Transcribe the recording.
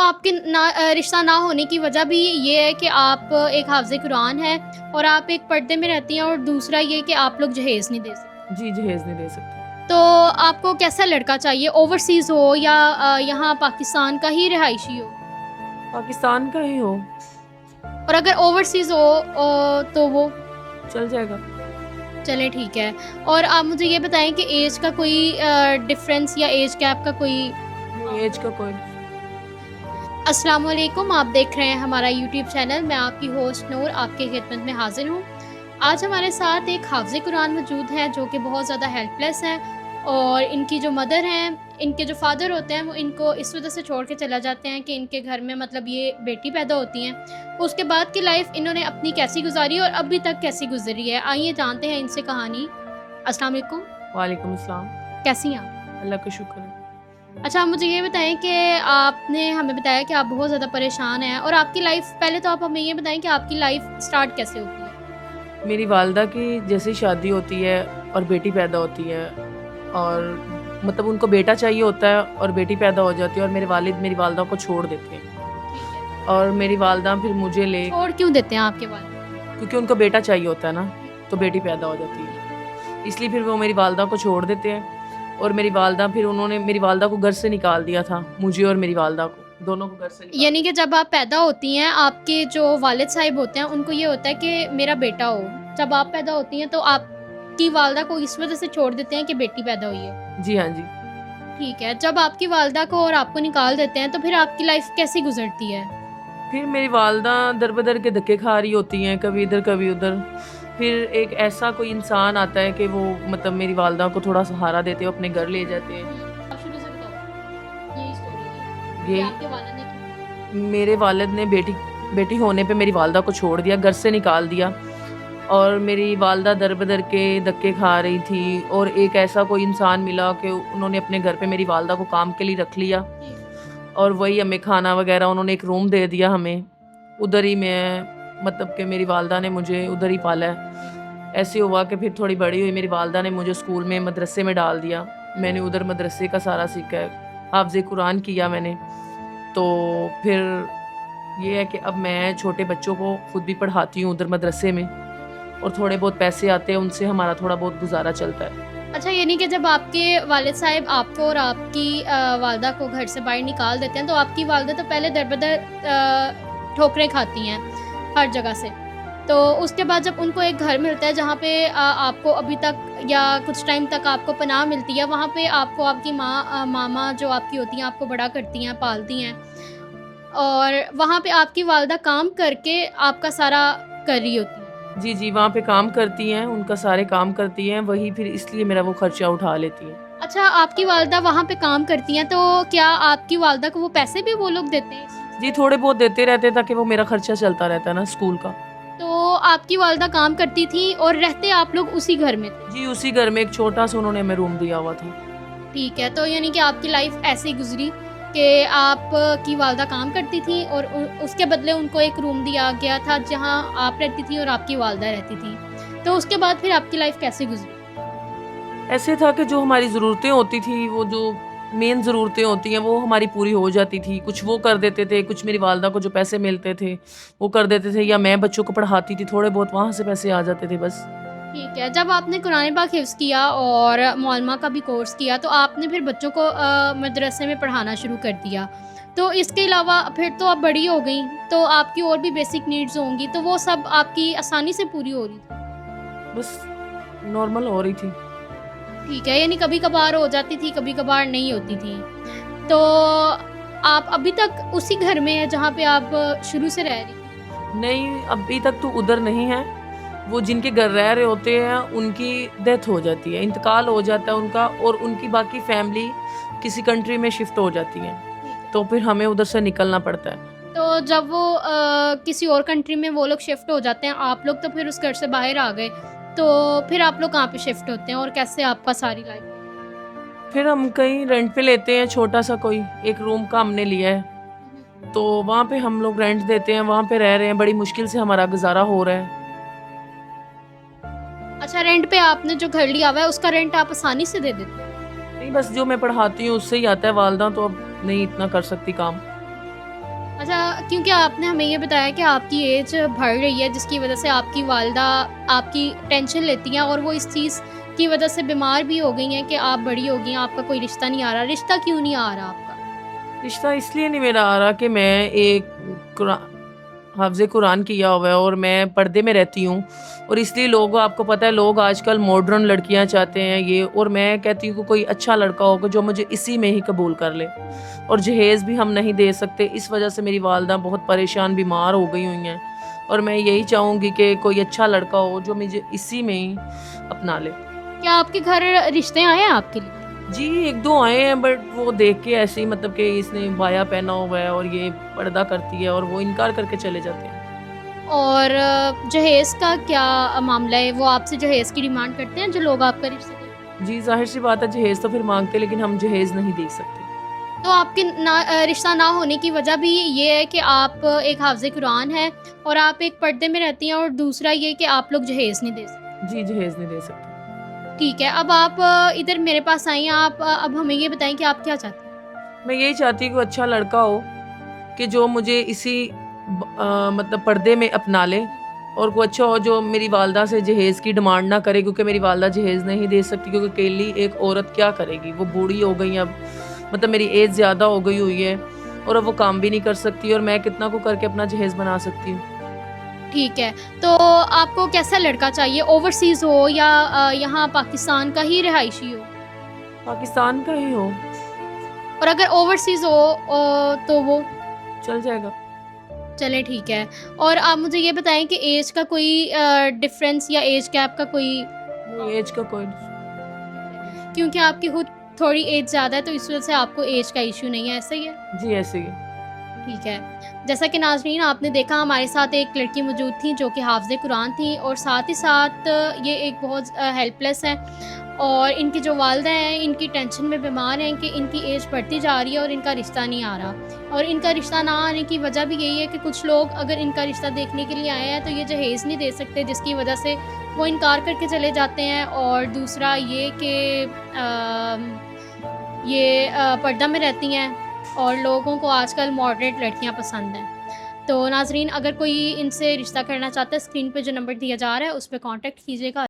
آپ کے رشتہ نہ ہونے کی وجہ بھی یہ ہے کہ آپ ایک حافظ قرآن ہیں اور آپ ایک پردے میں رہتی ہیں، اور دوسرا یہ کہ آپ لوگ جہیز نہیں دے سکتے؟ جی جہیز نہیں دے سکتے۔ تو آپ کو کیسا لڑکا چاہیے؟ اوورسیز ہو یا یہاں پاکستان کا ہی رہائشی ہو؟ پاکستان کا ہی ہو۔ اور اگر اوورسیز ہو تو وہ چل جائے گا۔ چلے ٹھیک ہے۔ اور آپ مجھے یہ بتائیں کہ ایج کا کوئی ڈفرینس یا ایج گیپ کا کوئی؟ ایج کا کوئی۔ السلام علیکم، آپ دیکھ رہے ہیں ہمارا یوٹیوب چینل، میں آپ کی ہوسٹ نور آپ کی خدمت میں حاضر ہوں۔ آج ہمارے ساتھ ایک حافظ قرآن موجود ہے جو کہ بہت زیادہ ہیلپ لیس ہیں، اور ان کی جو مدر ہیں، ان کے جو فادر ہوتے ہیں، وہ ان کو اس وجہ سے چھوڑ کے چلا جاتے ہیں کہ ان کے گھر میں مطلب یہ بیٹی پیدا ہوتی ہیں۔ اس کے بعد کی لائف انہوں نے اپنی کیسی گزاری اور ابھی تک کیسی گزری ہے، آئیے جانتے ہیں ان سے کہانی۔ السلام علیکم۔ وعلیکم السلام۔ کیسی ہیں آپ؟ اللہ کا شکر ہے۔ اچھا، آپ مجھے یہ بتائیں کہ آپ نے ہمیں بتایا کہ آپ بہت زیادہ پریشان ہیں، اور آپ کی لائف، پہلے تو آپ ہمیں یہ بتائیں کہ آپ کی لائف سٹارٹ کیسے ہوتی ہے؟ میری والدہ کی جیسے شادی ہوتی ہے اور بیٹی پیدا ہوتی ہے، اور مطلب ان کو بیٹا چاہیے ہوتا ہے اور بیٹی پیدا ہو جاتی ہے، اور میرے والد میری والدہ کو چھوڑ دیتے ہیں، اور میری والدہ پھر مجھے لے، چھوڑ کیوں دیتے ہیں آپ کے والد؟ کیونکہ ان کو بیٹا چاہیے ہوتا ہے نا، تو بیٹی پیدا ہو جاتی ہے، اس لیے پھر وہ میری والدہ کو چھوڑ دیتے ہیں، اور میری والدہ پھر انہوں نے میری والدہ کو گھر سے نکال دیا تھا، مجھے اور میری والدہ کو دونوں کو گھر سے نکال۔ یعنی کہ جب آپ پیدا ہوتی ہیں، آپ کے جو والد صاحب ہوتے ہیں ان کو یہ ہوتا ہے کہ میرا بیٹا ہو، جب آپ پیدا ہوتی ہیں تو آپ کی والدہ کو اس وجہ سے چھوڑ دیتے ہیں کہ بیٹی پیدا ہوئی ہے؟ جی ہاں جی۔ ٹھیک ہے، جب آپ کی والدہ کو اور آپ کو نکال دیتے ہیں تو پھر آپ کی لائف کیسی گزرتی ہے؟ پھر میری والدہ در بدر کے دھکے کھا رہی ہوتی ہیں، کبھی ادھر کبھی ادھر، پھر ایک ایسا کوئی انسان آتا ہے کہ وہ مطلب میری والدہ کو تھوڑا سہارا دیتے ہیں، اپنے گھر لے جاتے ہیں۔ آپ شروع سے بتاؤ یہی اسٹوری ہے یہ آپ کے والد نے کی؟ میرے والد نے بیٹی ہونے پہ میری والدہ کو چھوڑ دیا، گھر سے نکال دیا، اور میری والدہ در بدر کے دھکے کھا رہی تھی، اور ایک ایسا کوئی انسان ملا کہ انہوں نے اپنے گھر پہ میری والدہ کو کام کے لیے رکھ لیا، اور وہی ہمیں کھانا وغیرہ انہوں نے ایک روم دے دیا ہمیں، ادھر ہی میں مطلب کہ میری والدہ نے مجھے ادھر ہی پالا ہے۔ ایسے ہوا کہ پھر تھوڑی بڑی ہوئی، میری والدہ نے مجھے اسکول میں مدرسے میں ڈال دیا، میں نے ادھر مدرسے کا سارا سیکھا ہے، حافظ قرآن کیا میں نے۔ تو پھر یہ ہے کہ اب میں چھوٹے بچوں کو خود بھی پڑھاتی ہوں ادھر مدرسے میں، اور تھوڑے بہت پیسے آتے ہیں ان سے ہمارا تھوڑا بہت گزارا چلتا ہے۔ اچھا، یعنی کہ جب آپ کے والد صاحب آپ کو اور آپ کی والدہ کو گھر سے باہر نکال دیتے ہیں تو آپ کی والدہ تو پہلے در بدر ٹھوکریں کھاتی ہیں ہر جگہ سے، تو اس کے بعد جب ان کو ایک گھر ملتا ہے جہاں پہ آپ کو ابھی تک یا کچھ ٹائم تک آپ کو پناہ ملتی ہے، وہاں پہ آپ کو آپ کی ماما جو آپ کی ہوتی ہیں آپ کو بڑا کرتی ہیں، پالتی ہیں، اور وہاں پہ آپ کی والدہ کام کر کے آپ کا سارا کر رہی ہوتی ہے؟ جی جی، وہاں پہ کام کرتی ہیں، ان کا سارے کام کرتی ہیں، وہی پھر اس لیے میرا وہ خرچہ اٹھا لیتی ہیں۔ اچھا، آپ کی والدہ وہاں پہ کام کرتی ہیں تو کیا آپ کی والدہ کو وہ پیسے بھی وہ لوگ دیتے ہیں؟ جی تھوڑے بہت دیتے رہتے تاکہ وہ میرا خرچہ چلتا رہتا ہے نا اسکول کا۔ تو آپ کی والدہ کام کرتی تھی اور رہتے آپ لوگ اسی گھر میں تھے؟ جی اسی گھر میں ایک چھوٹا سا انہوں نے ہمیں روم دیا ہوا تھا۔ ٹھیک ہے، تو یعنی کہ آپ کی لائف ایسے ہی گزری کہ آپ کی والدہ کام کرتی تھی اور اس کے بدلے ان کو ایک روم دیا گیا تھا جہاں آپ رہتی تھی اور آپ کی والدہ رہتی تھی، تو اس کے بعد پھر آپ کی لائف کیسے گزری؟ ایسے تھا کہ جو ہماری ضرورتیں ہوتی تھی، وہ جو مین ضرورتیں ہوتی ہیں وہ ہماری پوری ہو جاتی تھی، کچھ وہ کر دیتے تھے، کچھ میری والدہ کو جو پیسے ملتے تھے وہ کر دیتے تھے، یا میں بچوں کو پڑھاتی تھی، تھوڑے بہت وہاں سے پیسے آ جاتے تھے بس۔ ٹھیک ہے، جب آپ نے قرآن پاک حفظ کیا اور معلمہ کا بھی کورس کیا تو آپ نے پھر بچوں کو مدرسے میں پڑھانا شروع کر دیا، تو اس کے علاوہ پھر تو آپ بڑی ہو گئیں تو آپ کی اور بھی بیسک نیڈز ہوں گی، تو وہ سب آپ کی آسانی سے پوری ہو رہی تھی؟ بس نارمل ہو رہی تھی۔ ٹھیک ہے، یعنی کبھی کبھار ہو جاتی تھی، کبھی کبھار نہیں ہوتی تھی، تو آپ ابھی تک اسی گھر میں ہیں جہاں پہ آپ شروع سے رہ رہی تھی؟ نہیں، ابھی تک تو ادھر نہیں ہے، وہ جن کے گھر رہ رہے ہوتے ہیں ان کی ڈیتھ ہو جاتی ہے، انتقال ہو جاتا ہے ان کا، اور ان کی باقی فیملی کسی کنٹری میں شفٹ ہو جاتی ہے، تو پھر ہمیں ادھر سے نکلنا پڑتا ہے۔ تو جب وہ کسی اور کنٹری میں وہ لوگ شفٹ ہو جاتے ہیں، آپ لوگ تو پھر اس گھر سے باہر آ گئے، تو پھر آپ لوگ کہاں پہ شفٹ ہوتے ہیں اور کیسے آپ کا ساری لائف؟ پھر ہم کہیں رینٹ پہ لیتے ہیں، چھوٹا سا کوئی ایک روم کا ہم نے لیا ہے، تو وہاں پہ ہم لوگ رینٹ دیتے ہیں، وہاں پہ رہ رہے ہیں، بڑی مشکل سے ہمارا گزارا ہو رہا ہے۔ اچھا، رینٹ پہ آپ نے جو گھر لیا ہوا ہے اس کا رینٹ آپ آسانی سے دے دیتے ہیں؟ نہیں، بس جو میں پڑھاتی ہوں اس سے ہی آتا ہے، والدہ تو اب نہیں اتنا کر سکتی کام۔ اچھا، کیونکہ آپ نے ہمیں یہ بتایا کہ آپ کی ایج بڑھ رہی ہے جس کی وجہ سے آپ کی والدہ آپ کی ٹینشن لیتی ہیں اور وہ اس چیز کی وجہ سے بیمار بھی ہو گئی ہیں کہ آپ بڑی ہو گئی ہیں، آپ کا کوئی رشتہ نہیں آ رہا، رشتہ کیوں نہیں آ رہا آپ کا؟ رشتہ اس لیے نہیں میرا آ رہا کہ میں ایک حافظ قرآن کیا ہوا ہے اور میں پردے میں رہتی ہوں، اور اس لیے لوگ، آپ کو پتہ ہے لوگ آج کل ماڈرن لڑکیاں چاہتے ہیں یہ، اور میں کہتی ہوں کہ کوئی اچھا لڑکا ہوگا جو مجھے اسی میں ہی قبول کر لے، اور جہیز بھی ہم نہیں دے سکتے، اس وجہ سے میری والدہ بہت پریشان بیمار ہو گئی ہوئی ہیں، اور میں یہی چاہوں گی کہ کوئی اچھا لڑکا ہو جو مجھے اسی میں ہی اپنا لے۔ کیا آپ کے گھر رشتے آئے ہیں آپ کے لیے؟ جی ایک دو آئے ہیں، بٹ وہ دیکھ کے ایسے ہی، مطلب کہ اس نے بایا پہنا ہوا ہے اور یہ پردہ کرتی ہے، اور وہ انکار کر کے چلے جاتے ہیں۔ اور جہیز کا کیا معاملہ ہے؟ وہ آپ سے جہیز کی ڈیمانڈ کرتے ہیں جو لوگ آپ کا رشتہ دیتے ہیں؟ جی ظاہر سی بات ہے، جہیز تو پھر مانگتے، لیکن ہم جہیز نہیں دے سکتے۔ تو آپ کے رشتہ نہ ہونے کی وجہ بھی یہ ہے کہ آپ ایک حافظ قرآن ہیں اور آپ ایک پردے میں رہتی ہیں، اور دوسرا یہ کہ آپ لوگ جہیز نہیں دے سکتے۔ جی جہیز نہیں دے سکتے۔ ٹھیک ہے، اب آپ ادھر میرے پاس آئی ہیں، آپ اب ہمیں یہ بتائیں کہ آپ کیا چاہتے ہیں؟ میں یہی چاہتی ہوں کہ اچھا لڑکا ہو کہ جو مجھے اسی مطلب پردے میں اپنا لے، اور کوئی اچھا ہو جو میری والدہ سے جہیز کی ڈیمانڈ نہ کرے، کیونکہ میری والدہ جہیز نہیں دے سکتی، کیونکہ اکیلی ایک عورت کیا کرے گی، وہ بوڑھی ہو گئی اب، مطلب میری ایج زیادہ ہو گئی ہوئی ہے، اور اب وہ کام بھی نہیں کر سکتی، اور میں کتنا کو کر کے اپنا جہیز بنا سکتی ہوں۔ ٹھیک ہے، تو آپ کو کیسا لڑکا چاہیے؟ اوورسیز ہو یا یہاں پاکستان کا ہی رہائشی ہو؟ پاکستان کا ہی ہو، اور اگر اوورسیز ہو تو وہ چل جائے گا۔ چلے ٹھیک ہے۔ اور آپ مجھے یہ بتائیں کہ ایج کا کوئی ڈفرینس یا ایج گیپ کا کوئی، نہیں ایج کا کوئی، کیونکہ آپ کی خود تھوڑی ایج زیادہ ہے تو اس وجہ سے آپ کو ایج کا ایشو نہیں ہے، ایسا ہی ہے؟ جی ایسے ہی۔ ٹھیک ہے، جیسا کہ ناظرین آپ نے دیکھا ہمارے ساتھ ایک لڑکی موجود تھی جو کہ حافظ قرآن تھی، اور ساتھ ہی ساتھ یہ ایک بہت ہیلپ لیس ہیں، اور ان کی جو والدہ ہیں ان کی ٹینشن میں بیمار ہیں کہ ان کی ایج بڑھتی جا رہی ہے اور ان کا رشتہ نہیں آ رہا، اور ان کا رشتہ نہ آنے کی وجہ بھی یہی ہے کہ کچھ لوگ اگر ان کا رشتہ دیکھنے کے لیے آئے ہیں تو یہ جہیز نہیں دے سکتے، جس کی وجہ سے وہ انکار کر کے چلے جاتے ہیں، اور دوسرا یہ کہ یہ پردہ میں رہتی ہیں، اور لوگوں کو آج کل ماڈریٹ لڑکیاں پسند ہیں۔ تو ناظرین اگر کوئی ان سے رشتہ کرنا چاہتا ہے، اسکرین پہ جو نمبر دیا جا رہا ہے اس پہ کانٹیکٹ کیجیے گا۔